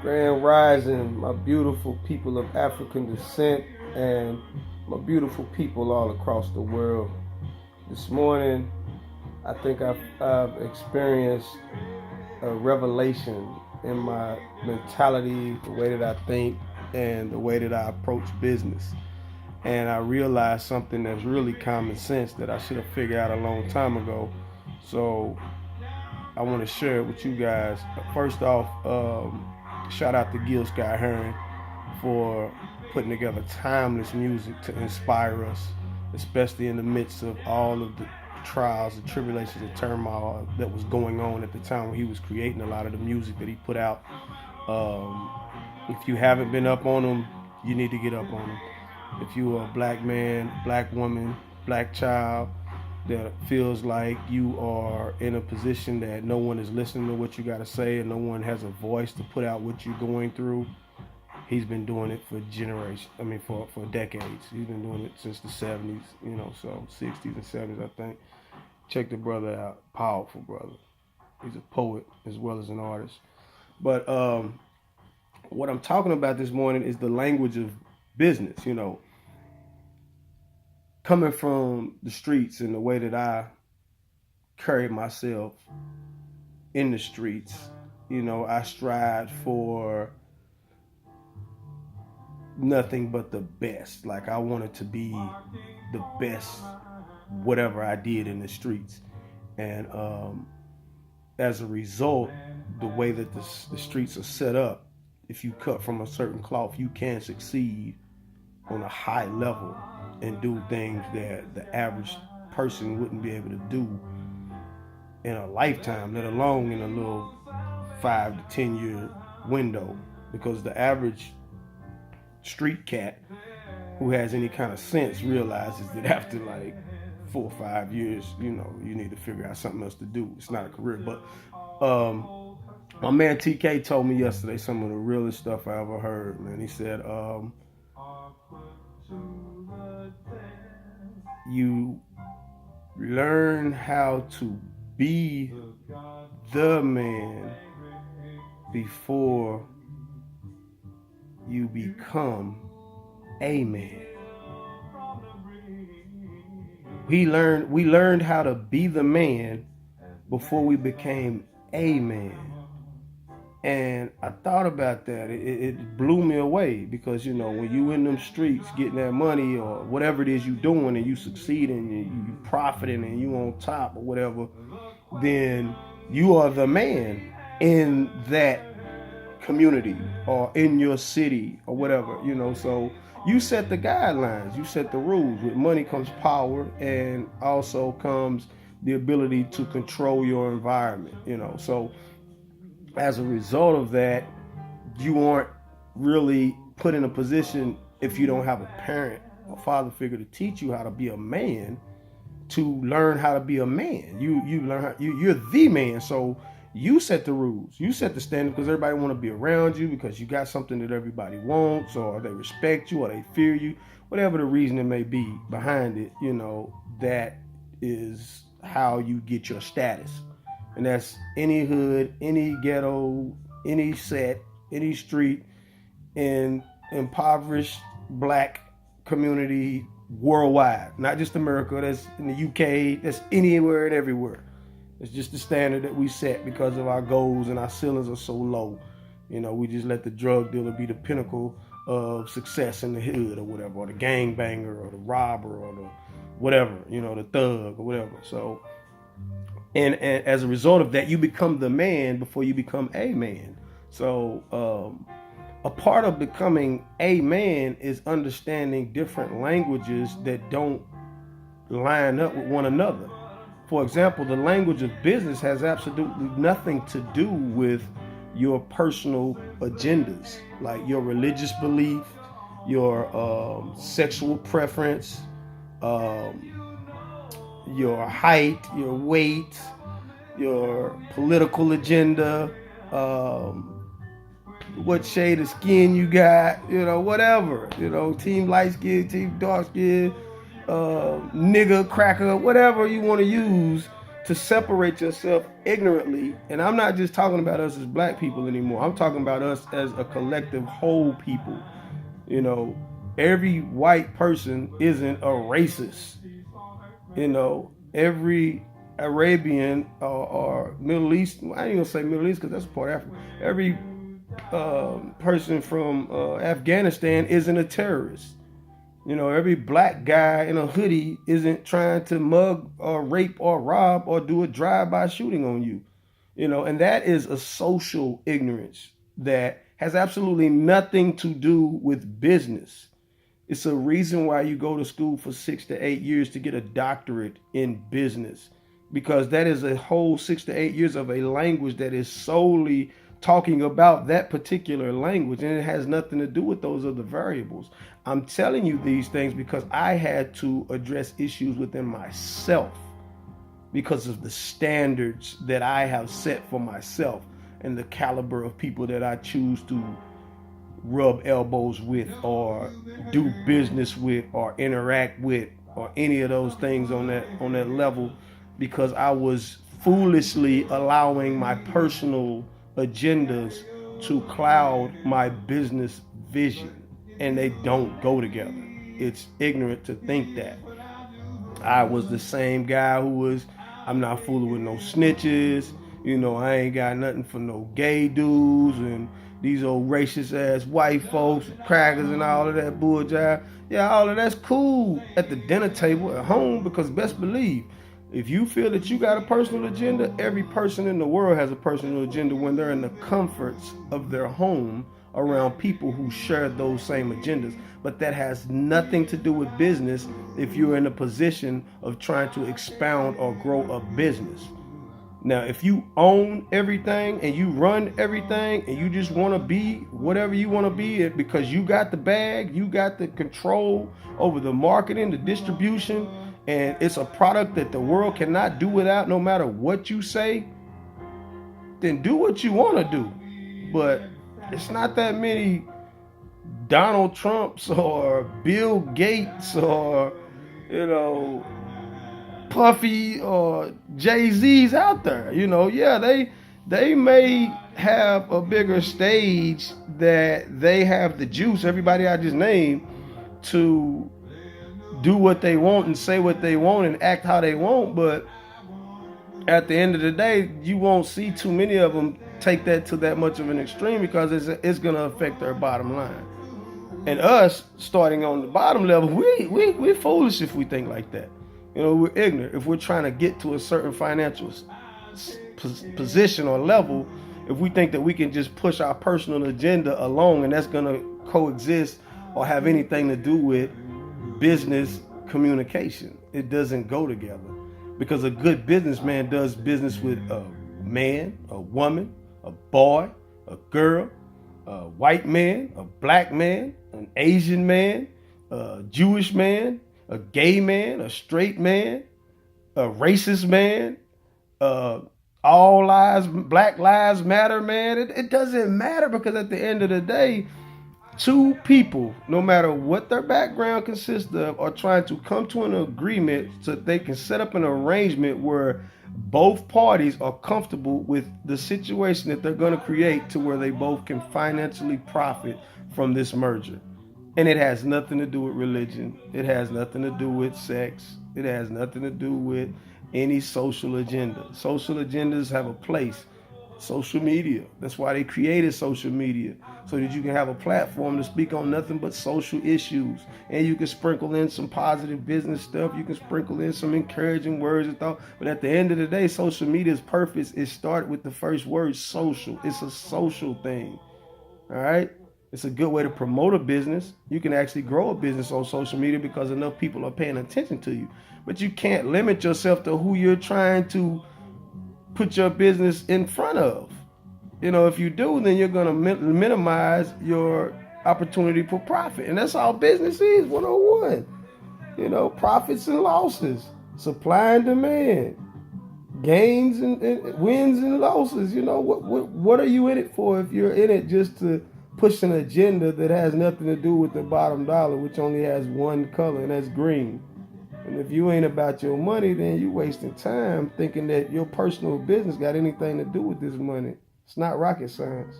Grand Rising, my beautiful people of African descent and my beautiful people all across the world. This morning, I think I've experienced a revelation in my mentality, the way that I think, and the way that I approach business. And I realized something that's really common sense that I should have figured out a long time ago. So I want to share it with you guys. First off, shout out to Gil Sky Heron for putting together timeless music to inspire us, especially in the midst of all of the trials and tribulations and turmoil that was going on at the time when he was creating a lot of the music that he put out. Um, if you haven't been up on him, you need to get up on him. If you're a black man, black woman, black child that feels like you are in a position that no one is listening to what you got to say and no one has a voice to put out what you're going through, he's been doing it for generations. I mean, for decades. He's been doing it since the 70s, so 60s and 70s, I think. Check the brother out. Powerful brother. He's a poet as well as an artist. But what I'm talking about this morning is the language of business, coming from the streets and the way that I carry myself in the streets. I strive for nothing but the best. Like, I wanted to be the best whatever I did in the streets. And as a result, the way that the streets are set up, if you cut from a certain cloth, you can succeed on a high level and do things that the average person wouldn't be able to do in a lifetime, let alone in a little 5 to 10 year window. Because the average street cat who has any kind of sense realizes that after like 4 or 5 years, you need to figure out something else to do. It's not a career. But my man TK told me yesterday some of the realest stuff I ever heard, man. He said, you learn how to be the man before you become a man. We learned how to be the man before we became a man. And I thought about that. It blew me away because, when you in them streets getting that money or whatever it is you doing and you succeeding and you profiting and you on top or whatever, then you are the man in that community or in your city or whatever, so you set the guidelines, you set the rules. With money comes power, and also comes the ability to control your environment, so as a result of that, you aren't really put in a position, if you don't have a parent or father figure to teach you how to be a man, to learn how to be a man. You learn you're the man, so you set the rules, you set the standard, because everybody want to be around you because you got something that everybody wants, or they respect you, or they fear you, whatever the reason it may be behind it. That is how you get your status. And that's any hood, any ghetto, any set, any street in impoverished black community worldwide. Not just America, that's in the UK, that's anywhere and everywhere. It's just the standard that we set because of our goals, and our ceilings are so low. We just let the drug dealer be the pinnacle of success in the hood or whatever, or the gangbanger or the robber or the whatever, the thug or whatever. So And as a result of that, you become the man before you become a man. So a part of becoming a man is understanding different languages that don't line up with one another. For example, the language of business has absolutely nothing to do with your personal agendas, like your religious belief, your sexual preference, your height, your weight, your political agenda, what shade of skin you got, whatever, team light skin, team dark skin, nigga, cracker, whatever you want to use to separate yourself ignorantly. And I'm not just talking about us as black people anymore. I'm talking about us as a collective whole people. You know, every white person isn't a racist. You know, every Arabian or Middle East, I ain't gonna say Middle East because that's part of Africa. Every person from Afghanistan isn't a terrorist. You know, every black guy in a hoodie isn't trying to mug or rape or rob or do a drive-by shooting on you. You know, and that is a social ignorance that has absolutely nothing to do with business. It's a reason why you go to school for 6 to 8 years to get a doctorate in business, because that is a whole 6 to 8 years of a language that is solely talking about that particular language, and it has nothing to do with those other variables. I'm telling you these things because I had to address issues within myself because of the standards that I have set for myself and the caliber of people that I choose to rub elbows with or do business with or interact with or any of those things on that level, because I was foolishly allowing my personal agendas to cloud my business vision, and they don't go together. It's ignorant to think that. I was the same guy who was, I'm not fooling with no snitches, you know, I ain't got nothing for no gay dudes and these old racist ass white folks, crackers and all of that bullshit. Yeah, all of that's cool at the dinner table at home, because best believe, if you feel that you got a personal agenda, every person in the world has a personal agenda when they're in the comforts of their home around people who share those same agendas. But that has nothing to do with business if you're in a position of trying to expound or grow a business. Now, if you own everything and you run everything and you just want to be whatever you want to be because you got the bag, you got the control over the marketing, the distribution, and it's a product that the world cannot do without no matter what you say, then do what you want to do. But it's not that many Donald Trumps or Bill Gates or, you know, Puffy or Jay-Z's out there. You know, yeah, they may have a bigger stage that they have the juice, everybody I just named, to do what they want and say what they want and act how they want, but at the end of the day, you won't see too many of them take that to that much of an extreme, because it's going to affect their bottom line. And us, starting on the bottom level, we're foolish if we think like that. You know, we're ignorant. If we're trying to get to a certain financial position or level, if we think that we can just push our personal agenda along and that's going to coexist or have anything to do with business communication, it doesn't go together. Because a good businessman does business with a man, a woman, a boy, a girl, a white man, a black man, an Asian man, a Jewish man, a gay man, a straight man, a racist man, all lives, Black Lives Matter, man. It doesn't matter, because at the end of the day, two people, no matter what their background consists of, are trying to come to an agreement so that they can set up an arrangement where both parties are comfortable with the situation that they're going to create, to where they both can financially profit from this merger. And it has nothing to do with religion. It has nothing to do with sex. It has nothing to do with any social agenda. Social agendas have a place. Social media. That's why they created social media, so that you can have a platform to speak on nothing but social issues. And you can sprinkle in some positive business stuff. You can sprinkle in some encouraging words and thought. But at the end of the day, social media's purpose is start with the first word, social. It's a social thing. All right? It's a good way to promote a business. You can actually grow a business on social media because enough people are paying attention to you. But you can't limit yourself to who you're trying to put your business in front of. You know, if you do, then you're going to minimize your opportunity for profit. And that's all business is, 101. You know, profits and losses, supply and demand, gains and wins and losses. You know, what are you in it for if you're in it just to push an agenda that has nothing to do with the bottom dollar, which only has one color, and that's green. And if you ain't about your money, then you wasting time thinking that your personal business got anything to do with this money. It's not rocket science.